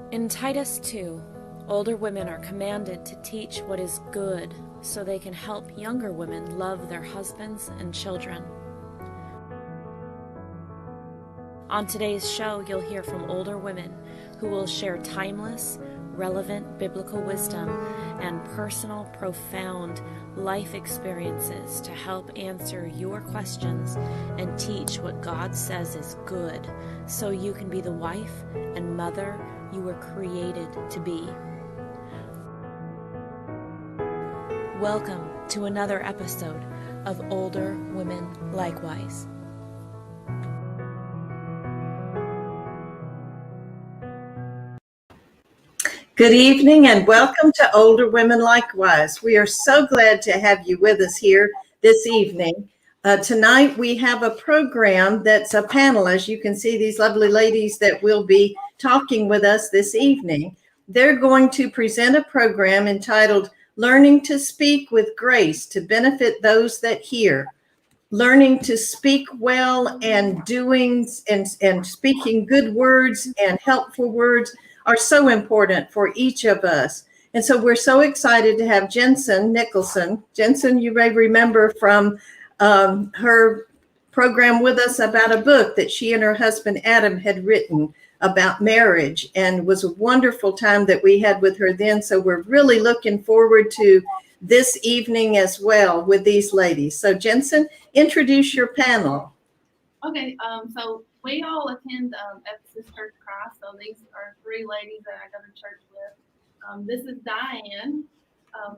In Titus 2, older women are commanded to teach what is good so they can help younger women love their husbands and children. On today's show, you'll hear from older women who will share timeless, relevant biblical wisdom and personal, profound life experiences to help answer your questions and teach what God says is good so you can be the wife and mother you were created to be. Welcome to another episode of Older Women Likewise. Good evening and welcome to Older Women Likewise. We are so glad to have you with us here this evening. Tonight we have a program that's a panel. As you can see, these lovely ladies that will be talking with us this evening. They're going to present a program entitled Learning to Speak with Grace to Benefit Those That Hear. Learning to speak well and doing and speaking good words and helpful words are so important for each of us. And so we're so excited to have Jensen Nicholson. Jensen, you may remember from her program with us about a book that she and her husband Adam had written about marriage, and it was a wonderful time that we had with her then. So we're really looking forward to this evening as well with these ladies. So Jensen, introduce your panel. Okay, so we all attend Ephesus Church Christ. So these are three ladies that I go to church with. This is Diane.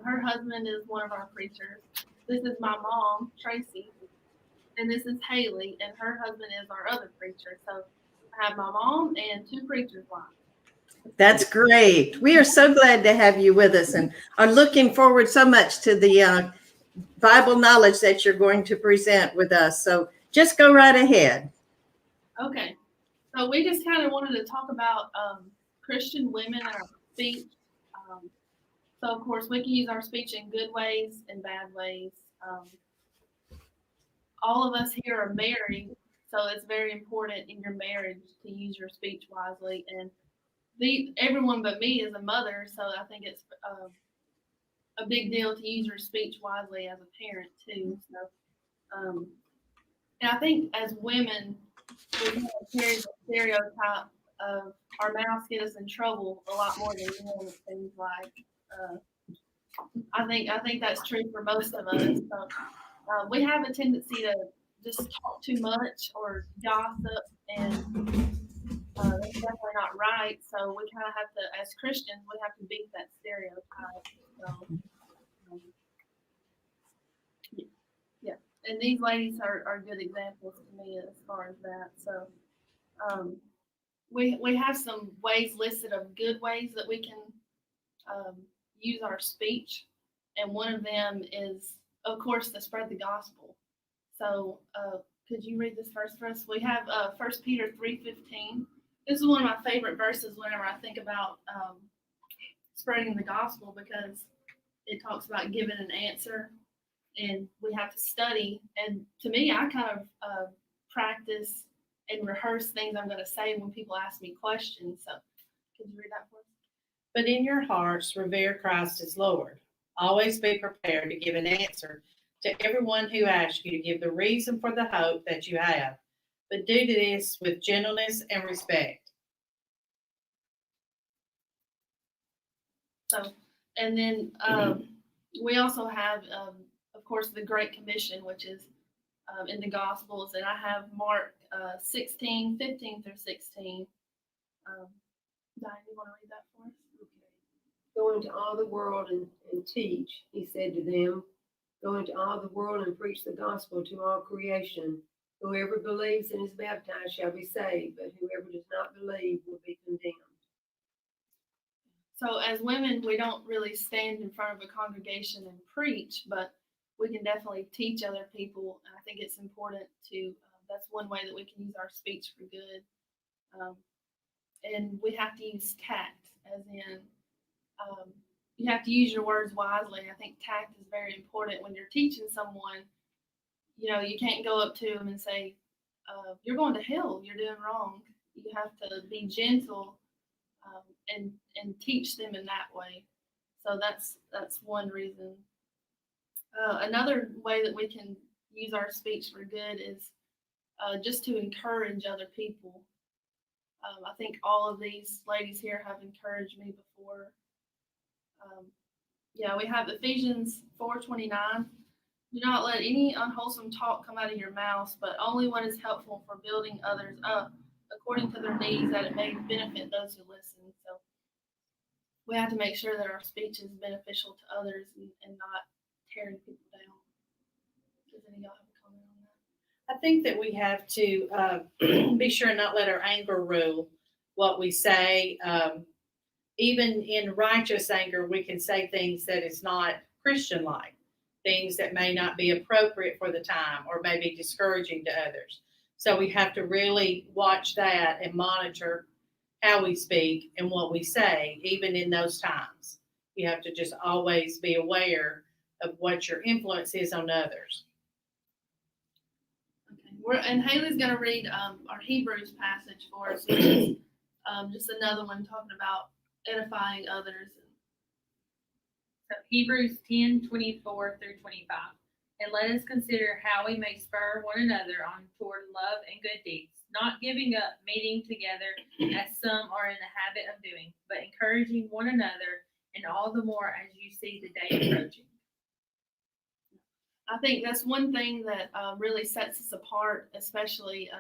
Her husband is one of our preachers. This is my mom, Tracy. And this is Haley, and her husband is our other preacher. So I have my mom and two preachers' wives. That's great. We are so glad to have you with us and are looking forward so much to the Bible knowledge that you're going to present with us. So just go right ahead. Okay. So we just kind of wanted to talk about Christian women and our speech. So, of course, we can use our speech in good ways and bad ways. All of us here are married, so it's very important in your marriage to use your speech wisely. And everyone but me is a mother, so I think it's a big deal to use your speech wisely as a parent too. So, and I think as women, we kind of carry the stereotype of our mouths get us in trouble a lot more than men. It seems like. I think that's true for most of us. So we have a tendency to just talk too much or gossip, and that's definitely not right. So we kind of have to, as Christians, we have to beat that stereotype. So, yeah, and these ladies are good examples to me as far as that. So we have some ways listed of good ways that we can use our speech, and one of them is, of course, to spread the gospel. So could you read this verse for us? We have 1 Peter 3:15. This is one of my favorite verses whenever I think about spreading the gospel, because it talks about giving an answer, and we have to study. And to me, I kind of practice and rehearse things I'm going to say when people ask me questions. So could you read that for us? But in your hearts, revere Christ as Lord. Always be prepared to give an answer to everyone who asks you to give the reason for the hope that you have. But do this with gentleness and respect. So, and then we also have, of course, the Great Commission, which is in the Gospels. And I have Mark 16:15 through 16. Diane, you want to read that for us? Go into all the world and teach, he said to them. Go into all the world and preach the gospel to all creation. Whoever believes and is baptized shall be saved, but whoever does not believe will be condemned. So as women, we don't really stand in front of a congregation and preach, but we can definitely teach other people. And I think it's important to, that's one way that we can use our speech for good. And we have to use tact, as in, you have to use your words wisely. I think tact is very important when you're teaching someone. You know, you can't go up to them and say, you're going to hell, you're doing wrong. You have to be gentle and teach them in that way. So that's one reason. Another way that we can use our speech for good is just to encourage other people. I think all of these ladies here have encouraged me before. We have Ephesians 4:29. Do not let any unwholesome talk come out of your mouths, but only what is helpful for building others up according to their needs, that it may benefit those who listen. So we have to make sure that our speech is beneficial to others and not tearing people down. Does any of y'all have a comment on that? I think that we have to be sure and not let our anger rule what we say. Even in righteous anger, we can say things that is not Christian-like, things that may not be appropriate for the time or may be discouraging to others. So we have to really watch that and monitor how we speak and what we say, even in those times. You have to just always be aware of what your influence is on others. Okay, and Haley's going to read our Hebrews passage for us, which is just another one talking about edifying others. So Hebrews 10:24 through 25. And let us consider how we may spur one another on toward love and good deeds, not giving up meeting together as some are in the habit of doing, but encouraging one another, and all the more as you see the day approaching. I think that's one thing that really sets us apart, especially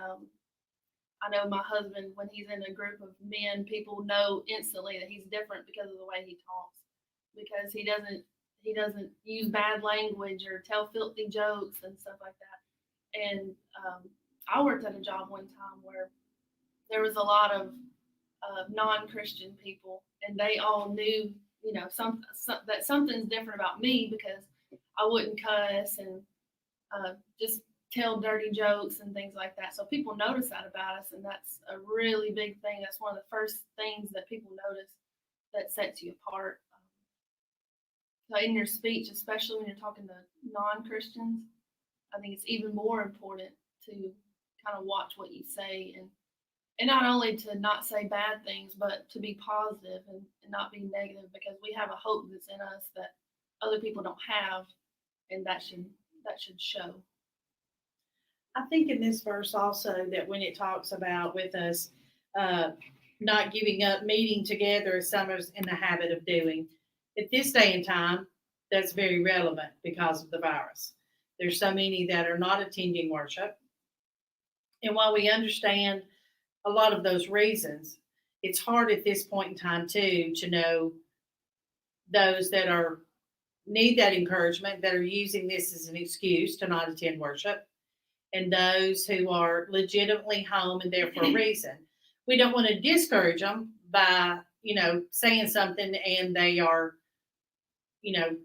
I know my husband, when he's in a group of men, people know instantly that he's different because of the way he talks, because he doesn't use bad language or tell filthy jokes and stuff like that. And I worked at a job one time where there was a lot of non-Christian people, and they all knew, that something's different about me because I wouldn't cuss and just tell dirty jokes and things like that. So people notice that about us, and that's a really big thing. That's one of the first things that people notice that sets you apart. So in your speech, especially when you're talking to non-Christians, I think it's even more important to kind of watch what you say, and not only to not say bad things, but to be positive and not be negative, because we have a hope that's in us that other people don't have, and that should show. I think in this verse also that when it talks about with us not giving up meeting together as some is in the habit of doing, at this day and time, that's very relevant because of the virus. There's so many that are not attending worship. And while we understand a lot of those reasons, it's hard at this point in time too to know those that need that encouragement, that are using this as an excuse to not attend worship, and those who are legitimately home and there for a reason. We don't want to discourage them by, saying something and they are,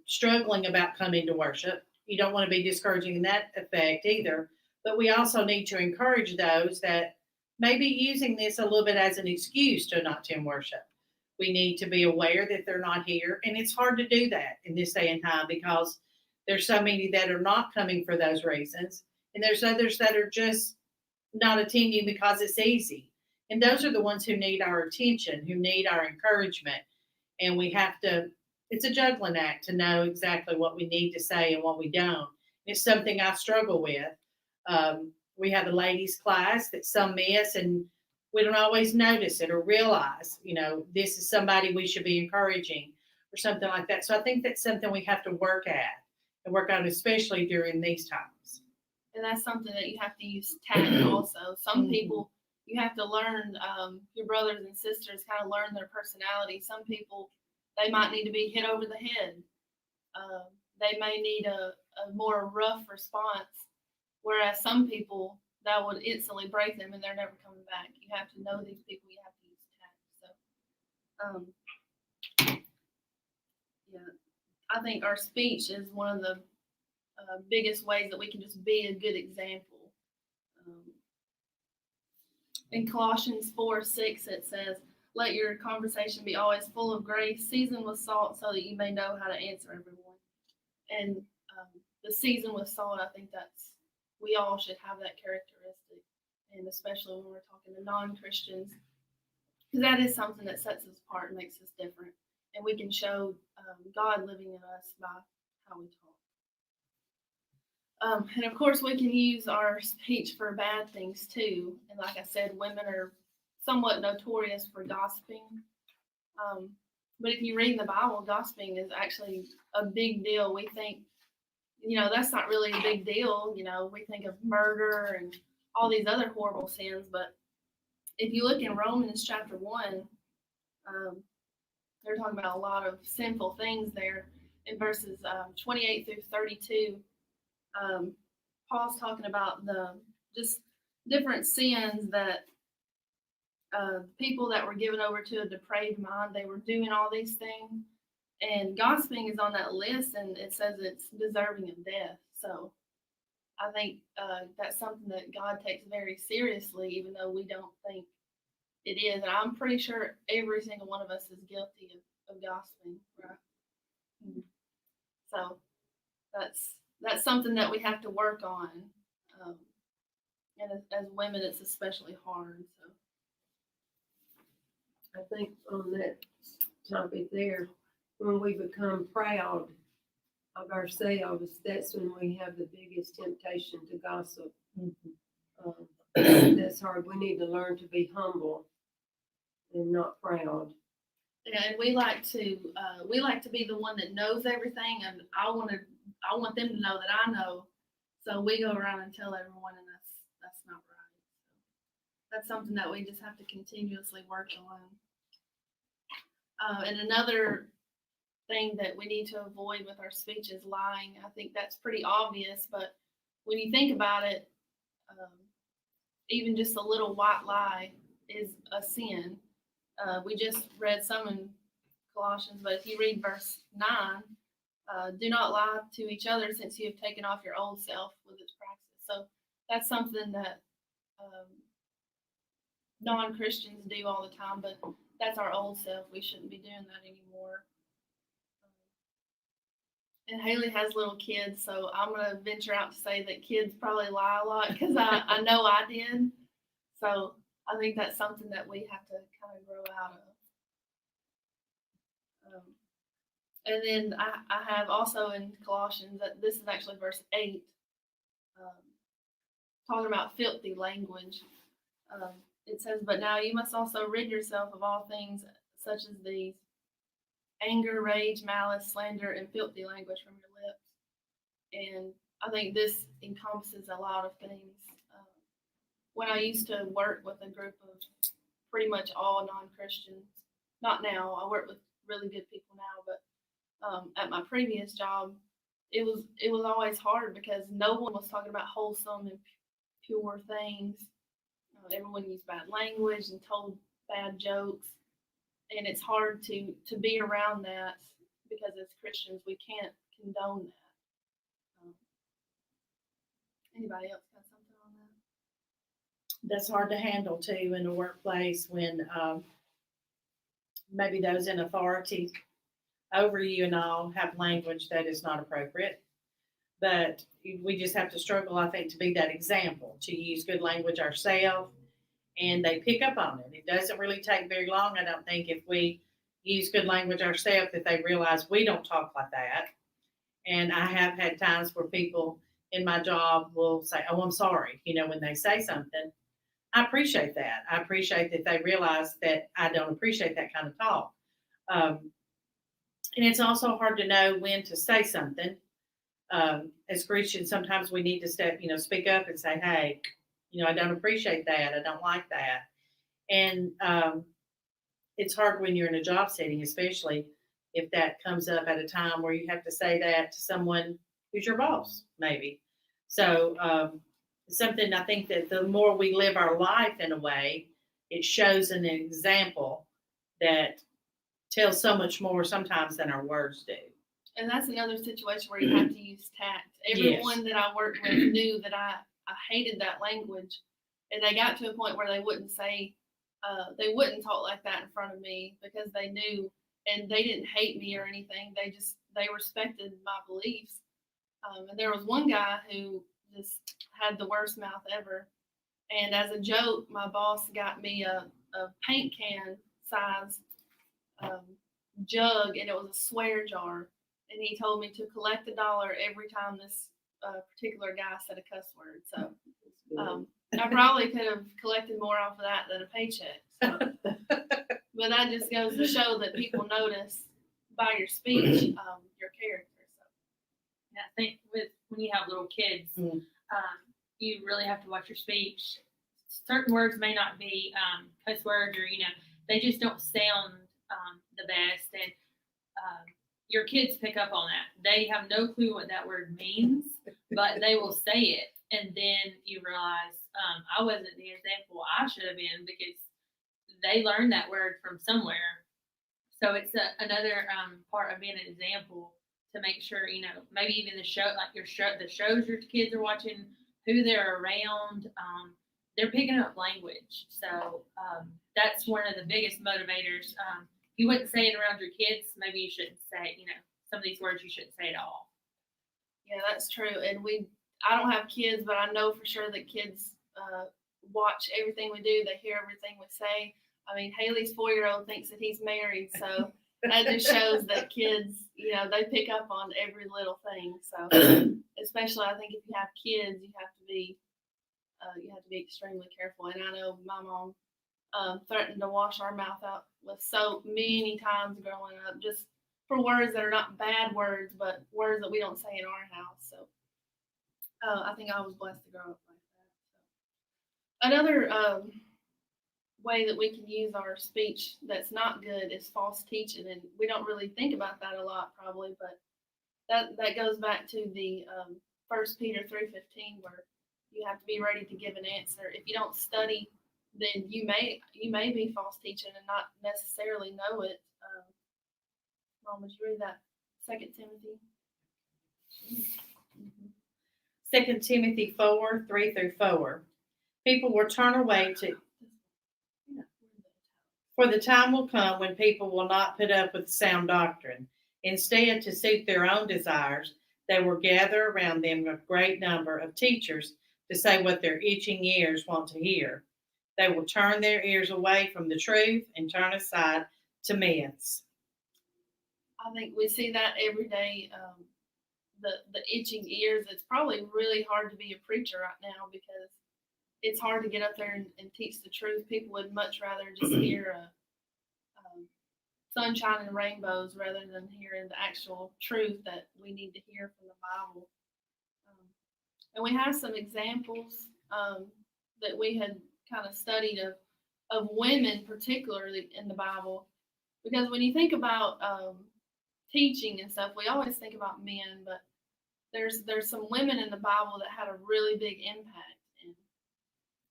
struggling about coming to worship. You don't want to be discouraging in that effect either. But we also need to encourage those that may be using this a little bit as an excuse to not attend worship. We need to be aware that they're not here. And it's hard to do that in this day and time because there's so many that are not coming for those reasons. And there's others that are just not attending because it's easy. And those are the ones who need our attention, who need our encouragement. And we have to, it's a juggling act to know exactly what we need to say and what we don't. It's something I struggle with. We have a ladies' class that some miss, and we don't always notice it or realize, this is somebody we should be encouraging or something like that. So I think that's something we have to work at and work on, especially during these times. And that's something that you have to use tact also. Some people, you have to learn, your brothers and sisters kind of learn their personality. Some people, they might need to be hit over the head. They may need a more rough response, whereas some people, that would instantly break them and they're never coming back. You have to know these people, you have to use tact. So, I think our speech is one of the biggest ways that we can just be a good example. In Colossians 4:6, it says, "Let your conversation be always full of grace, seasoned with salt, so that you may know how to answer everyone." And the season with salt, I think we all should have that characteristic, and especially when we're talking to non-Christians. that is something that sets us apart and makes us different. And we can show God living in us by how we talk. And of course, we can use our speech for bad things too. And like I said, women are somewhat notorious for gossiping. But if you read in the Bible, gossiping is actually a big deal. We think, that's not really a big deal. We think of murder and all these other horrible sins. But if you look in Romans chapter 1, they're talking about a lot of sinful things there. In verses 28 through 32, Paul's talking about the just different sins that people that were given over to a depraved mind, they were doing all these things. And gossiping is on that list, and it says it's deserving of death. So I think that's something that God takes very seriously, even though we don't think it is. And I'm pretty sure every single one of us is guilty of gossiping, right? So that's something that we have to work on. And as women, it's especially hard. So I think on that topic there, when we become proud of ourselves, that's when we have the biggest temptation to gossip. That's hard. We need to learn to be humble and not proud. and we like to be the one that knows everything, and I want them to know that I know. So we go around and tell everyone, and that's not right. So that's something that we just have to continuously work on. And another thing that we need to avoid with our speech is lying. I think that's pretty obvious, but when you think about it, even just a little white lie is a sin. We just read some in Colossians, but if you read verse 9, do not lie to each other, since you have taken off your old self with its practices. So that's something that non-Christians do all the time, but that's our old self. We shouldn't be doing that anymore. And Haley has little kids, so I'm going to venture out to say that kids probably lie a lot, because I know I did. So I think that's something that we have to kind of grow out of. And then I have also in Colossians, that this is actually verse 8, talking about filthy language. It says, but now you must also rid yourself of all things such as these: anger, rage, malice, slander, and filthy language from your lips. And I think this encompasses a lot of things. When I used to work with a group of pretty much all non-Christians, not now, I work with really good people now, but at my previous job, it was always hard because no one was talking about wholesome and pure things. Everyone used bad language and told bad jokes. And it's hard to be around that, because as Christians, we can't condone that. Anybody else got something on that? That's hard to handle too in the workplace when maybe those in authority over you and all have language that is not appropriate. But we just have to struggle, I think, to be that example, to use good language ourselves. And they pick up on it. It doesn't really take very long, I don't think, if we use good language ourselves, that they realize we don't talk like that. And I have had times where people in my job will say, oh, I'm sorry, when they say something. I appreciate that. I appreciate that they realize that I don't appreciate that kind of talk. And it's also hard to know when to say something. As Christians, sometimes we need to speak up and say, hey, I don't appreciate that. I don't like that. And it's hard when you're in a job setting, especially if that comes up at a time where you have to say that to someone who's your boss, maybe. So something I think that the more we live our life in a way, it shows an example that tells so much more sometimes than our words do. And that's another situation where you have to use tact. Everyone that I worked with knew that I hated that language, and they got to a point where they wouldn't talk like that in front of me, because they knew, and they didn't hate me or anything. They respected my beliefs. And there was one guy who just had the worst mouth ever. And as a joke, my boss got me a a paint can size jug, and it was a swear jar. And he told me to collect $1 every time this particular guy said a cuss word. So I probably could have collected more off of that than a paycheck. So. But that just goes to show that people notice by your speech your character. So. Yeah, I think when you have little kids, you really have to watch your speech. Certain words may not be cuss words, or they just don't sound the best, and your kids pick up on that. They have no clue what that word means, but they will say it, and then you realize I wasn't the example I should have been, because they learned that word from somewhere. So it's another part of being an example, to make sure, maybe even the show, like the shows your kids are watching, who they're around, they're picking up language. So that's one of the biggest motivators. You wouldn't say it around your kids. Maybe you shouldn't say, some of these words you shouldn't say at all. Yeah, that's true. And I don't have kids, but I know for sure that kids watch everything we do. They hear everything we say. I mean, Haley's 4-year-old thinks that he's married, so that just shows that kids, they pick up on every little thing. So, especially, I think if you have kids, you have to be extremely careful. And I know my mom threatened to wash our mouth out with soap many times growing up, just for words that are not bad words, but words that we don't say in our house. So, I think I was blessed to grow up like that. So. Another way that we can use our speech that's not good is false teaching, and we don't really think about that a lot probably, but that goes back to the 1 Peter 3:15, where you have to be ready to give an answer. If you don't study, then you may be false teaching and not necessarily know it. Mom, would you read that 2 Timothy? 2 Timothy 4:3-4. People will turn away for the time will come when people will not put up with sound doctrine. Instead, to suit their own desires, they will gather around them a great number of teachers to say what their itching ears want to hear. They will turn their ears away from the truth and turn aside to myths. I think we see that every day. The itching ears. It's probably really hard to be a preacher right now, because it's hard to get up there and teach the truth. People would much rather just hear sunshine and rainbows rather than hearing the actual truth that we need to hear from the Bible. And we have some examples that we had kind of studied of women, particularly in the Bible, because when you think about teaching and stuff, we always think about men, but there's some women in the Bible that had a really big impact, and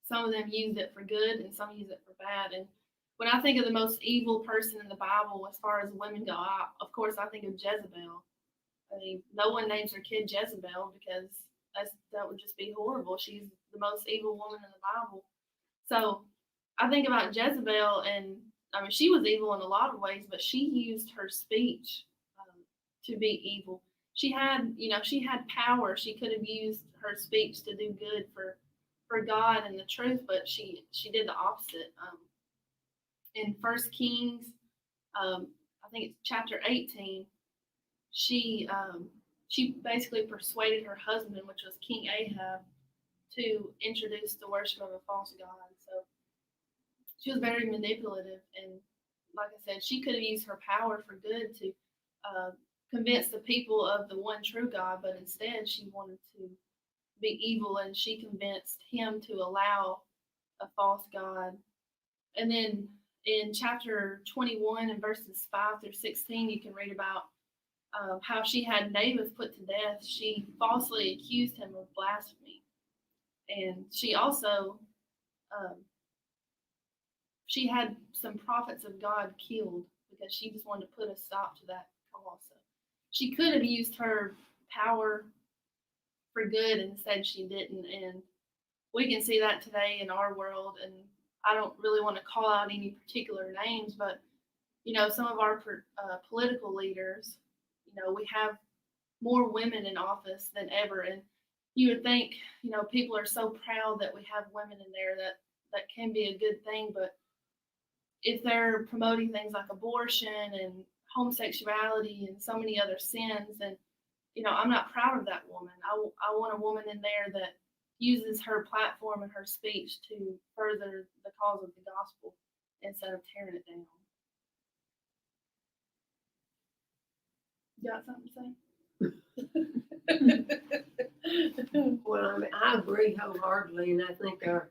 some of them used it for good and some use it for bad. And when I think of the most evil person in the Bible as far as women go, of course I think of Jezebel. I mean, no one names their kid Jezebel, because that would just be horrible. She's the most evil woman in the Bible. So I think about Jezebel, and I mean, she was evil in a lot of ways, but she used her speech to be evil. She had power. She could have used her speech to do good for God and the truth, but she did the opposite. In 1 Kings, I think it's chapter 18, she basically persuaded her husband, which was King Ahab, to introduce the worship of a false god. So she was very manipulative, and like I said, she could have used her power for good to convince the people of the one true God, but instead she wanted to be evil, and she convinced him to allow a false god. And then in chapter 21 and verses 5-16, you can read about how she had Naboth put to death. She falsely accused him of blasphemy, and she also she had some prophets of God killed because she just wanted to put a stop to that cause. So she could have used her power for good, and instead she didn't. And we can see that today in our world. And I don't really want to call out any particular names, but some of our political leaders, we have more women in office than ever, and you would think, people are so proud that we have women in there, that can be a good thing, but if they're promoting things like abortion and homosexuality and so many other sins, then, I'm not proud of that woman. I want a woman in there that uses her platform and her speech to further the cause of the gospel instead of tearing it down. You got something to say? Well, I agree wholeheartedly, and I think our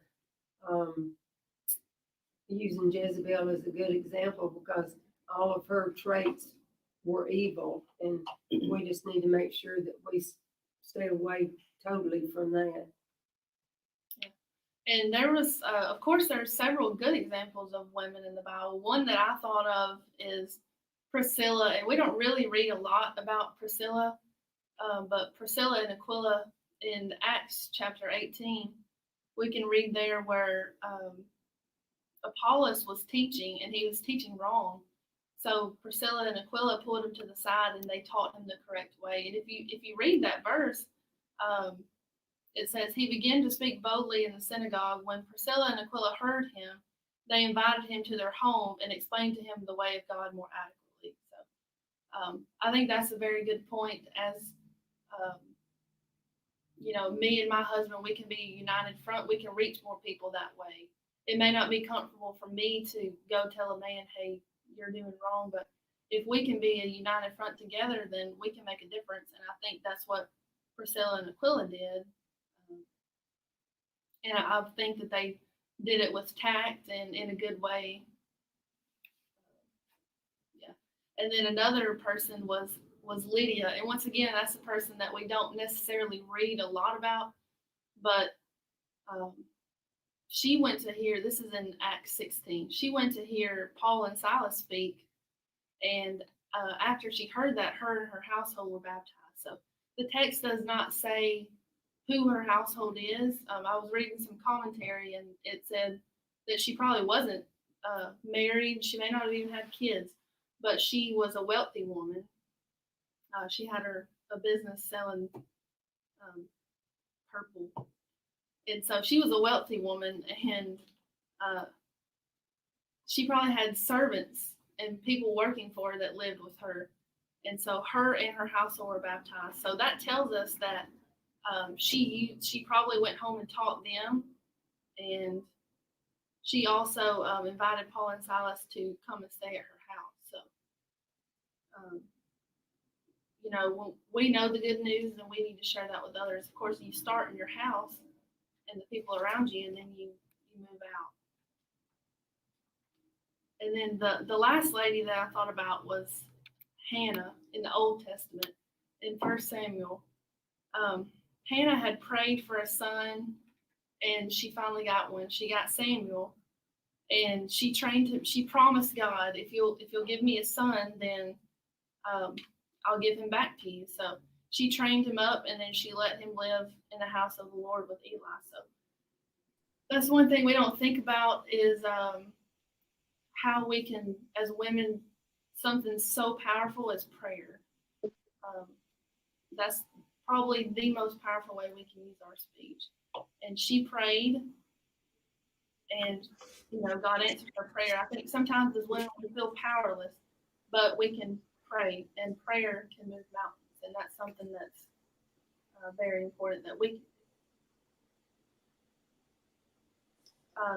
using Jezebel as a good example, because all of her traits were evil, and we just need to make sure that we stay away totally from that. And there was, of course, there's several good examples of women in the Bible. One that I thought of is Priscilla, and we don't really read a lot about Priscilla, but Priscilla and Aquila in Acts chapter 18, we can read there where Apollos was teaching, and he was teaching wrong. So Priscilla and Aquila pulled him to the side, and they taught him the correct way. And if you read that verse, it says, he began to speak boldly in the synagogue. When Priscilla and Aquila heard him, they invited him to their home and explained to him the way of God more adequately. So I think that's a very good point. As me and my husband, we can be a united front. We can reach more people that way. It may not be comfortable for me to go tell a man, hey, you're doing wrong, but if we can be a united front together, then we can make a difference. And I think that's what Priscilla and Aquila did. And I think that they did it with tact and in a good way. Yeah. And then another person was Lydia. And once again, that's a person that we don't necessarily read a lot about, but she went to hear, this is in Acts 16, she went to hear Paul and Silas speak, and after she heard that, her and her household were baptized. So the text does not say who her household is. I was reading some commentary, and it said that she probably wasn't married. She may not have even had kids, but she was a wealthy woman. She had a business selling purple. And so she was a wealthy woman, and she probably had servants and people working for her that lived with her. And so her and her household were baptized. So that tells us that she probably went home and taught them. And she also invited Paul and Silas to come and stay at her house. So, when we know the good news, and we need to share that with others. Of course, you start in your house and the people around you, and then you move out. And then the last lady that I thought about was Hannah in the Old Testament in 1 Samuel. Hannah had prayed for a son, and she finally got one. She got Samuel, and she trained him. She promised God, if you'll give me a son, then I'll give him back to you. So she trained him up, and then she let him live in the house of the Lord with Eli. So that's one thing we don't think about is how we can, as women, something so powerful as prayer. That's probably the most powerful way we can use our speech. And she prayed, and God answered her prayer. I think sometimes as women we feel powerless, but we can pray, and prayer can move mountains, and that's something that's very important that we can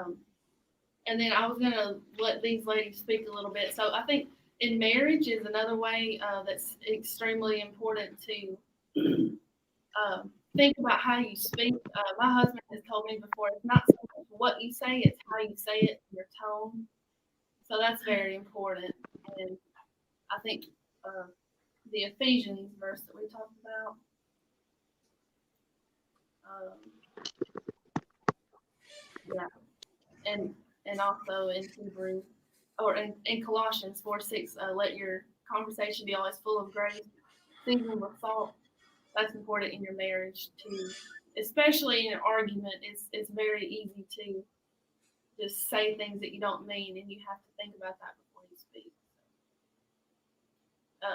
do. And then I was going to let these ladies speak a little bit. So I think in marriage is another way that's extremely important to think about how you speak. My husband has told me before, it's not so much what you say, it's how you say it, your tone. So that's very important. And I think the Ephesians verse that we talked about, and also in Hebrews, or in Colossians 4:6, let your conversation be always full of grace, seasoned with salt. That's important in your marriage too, especially in an argument. It's very easy to just say things that you don't mean, and you have to think about that before you speak.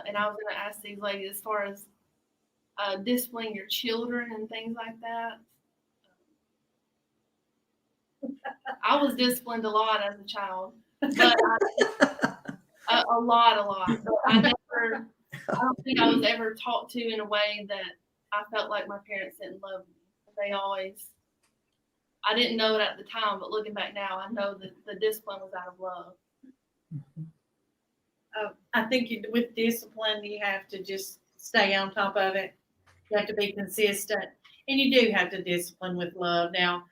And I was going to ask these ladies, as far as disciplining your children and things like that. I was disciplined a lot as a child. but a lot. So I don't think I was ever taught to in a way that I felt like my parents didn't love me. They always, I didn't know it at the time, but looking back now, I know that the discipline was out of love. I think with discipline, you have to just stay on top of it. You have to be consistent, and you do have to discipline with love. Now,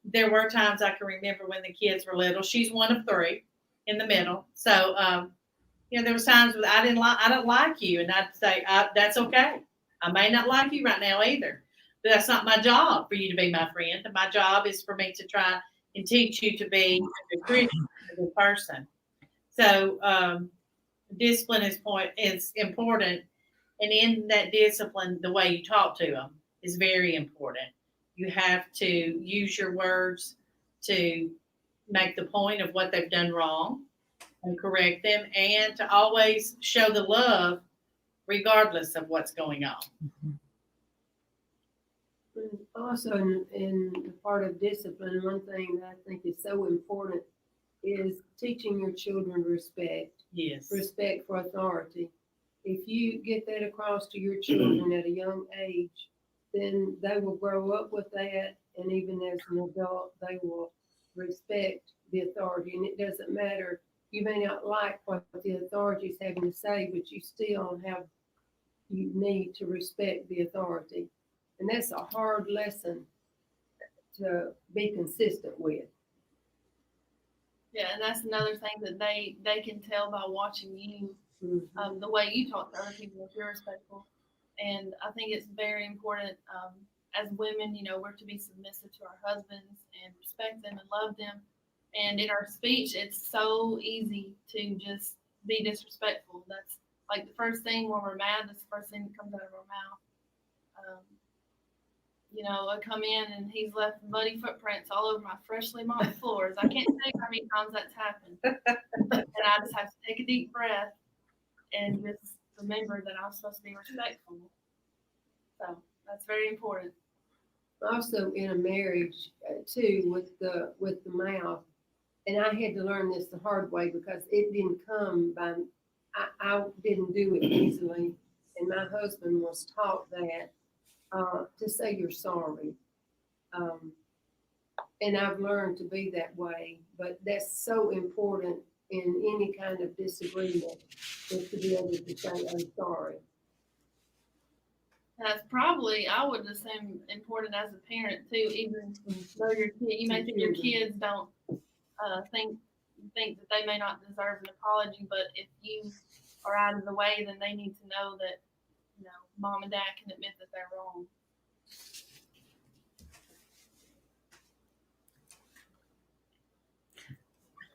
there were times I can remember when the kids were little. She's one of three in the middle, so there was times when I don't like you, and I'd say that's okay. I may not like you right now either, but that's not my job for you to be my friend. And my job is for me to try and teach you to be a good Christian, a good person. So discipline is important, and in that discipline, the way you talk to them is very important. You have to use your words to make the point of what they've done wrong and correct them, and to always show the love regardless of what's going on. And also, in the part of discipline, one thing that I think is so important is teaching your children respect. Yes. Respect for authority. If you get that across to your children at a young age, then they will grow up with that, and even as an adult, they will respect the authority. And it doesn't matter, you may not like what the authority is having to say, but you need to respect the authority. And that's a hard lesson to be consistent with. Yeah, and that's another thing that they can tell by watching you, the way you talk to other people, if you're respectful. And I think it's very important as women, we're to be submissive to our husbands and respect them and love them. And in our speech, it's so easy to just be disrespectful. That's like the first thing when we're mad, that's the first thing that comes out of our mouth. I come in and he's left muddy footprints all over my freshly mopped floors. I can't tell you how many times that's happened. And I just have to take a deep breath and just remember that I'm supposed to be respectful. So that's very important. Also in a marriage too, with the mouth, and I had to learn this the hard way because it didn't come by, I didn't do it easily, and my husband was taught that to say you're sorry, and I've learned to be that way. But that's so important in any kind of disagreement, is to be able to say I'm sorry. That's probably, I would assume, important as a parent too. Even though you may think your kids don't think that they may not deserve an apology, but if you are out of the way, then they need to know that mom and dad can admit that they're wrong.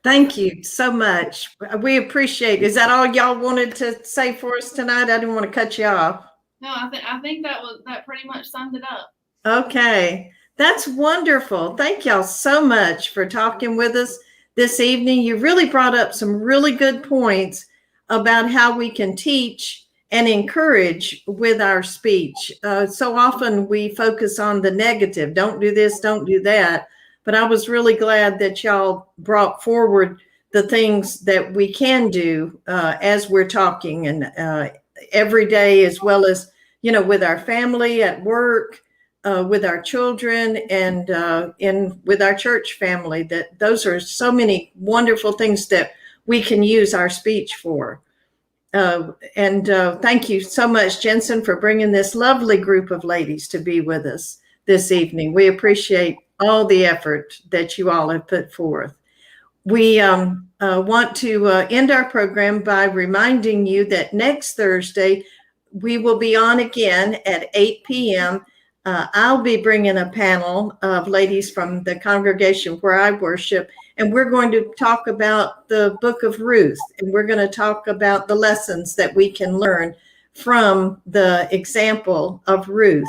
Thank you so much. We appreciate it. Is that all y'all wanted to say for us tonight? I didn't want to cut you off. No, I think that pretty much summed it up. Okay. That's wonderful. Thank y'all so much for talking with us this evening. You really brought up some really good points about how we can teach and encourage with our speech. So often we focus on the negative. Don't do this, don't do that. But I was really glad that y'all brought forward the things that we can do as we're talking, and every day, as well as, with our family, at work, with our children, and with our church family. That those are so many wonderful things that we can use our speech for. And thank you so much, Jensen, for bringing this lovely group of ladies to be with us this evening. We appreciate all the effort that you all have put forth. We want to end our program by reminding you that next Thursday, we will be on again at 8 p.m. I'll be bringing a panel of ladies from the congregation where I worship, and we're going to talk about the book of Ruth, and we're going to talk about the lessons that we can learn from the example of Ruth.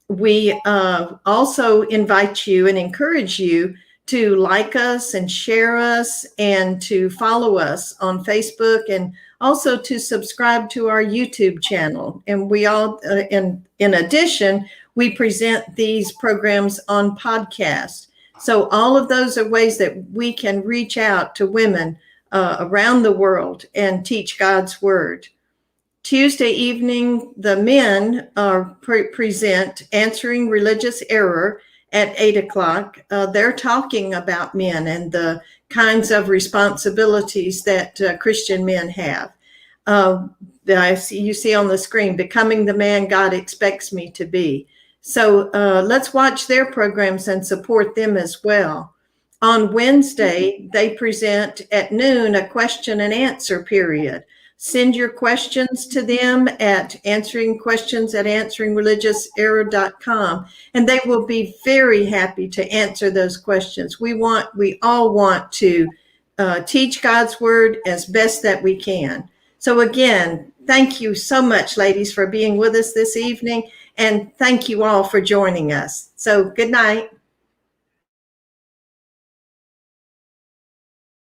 We also invite you and encourage you to like us and share us and to follow us on Facebook, and also to subscribe to our YouTube channel. And we all, in addition, we present these programs on podcast. So all of those are ways that we can reach out to women around the world and teach God's word. Tuesday evening, the men present Answering Religious Error at 8 o'clock. They're talking about men and the kinds of responsibilities that Christian men have. You see on the screen, Becoming the Man God Expects Me to Be. So let's watch their programs and support them as well. On Wednesday, they present at noon a question and answer period. Send your questions to them at answeringquestions@answeringreligiousera.com, and they will be very happy to answer those questions. We all want to teach God's word as best that we can. So again, thank you so much, ladies, for being with us this evening, and thank you all for joining us. So good night.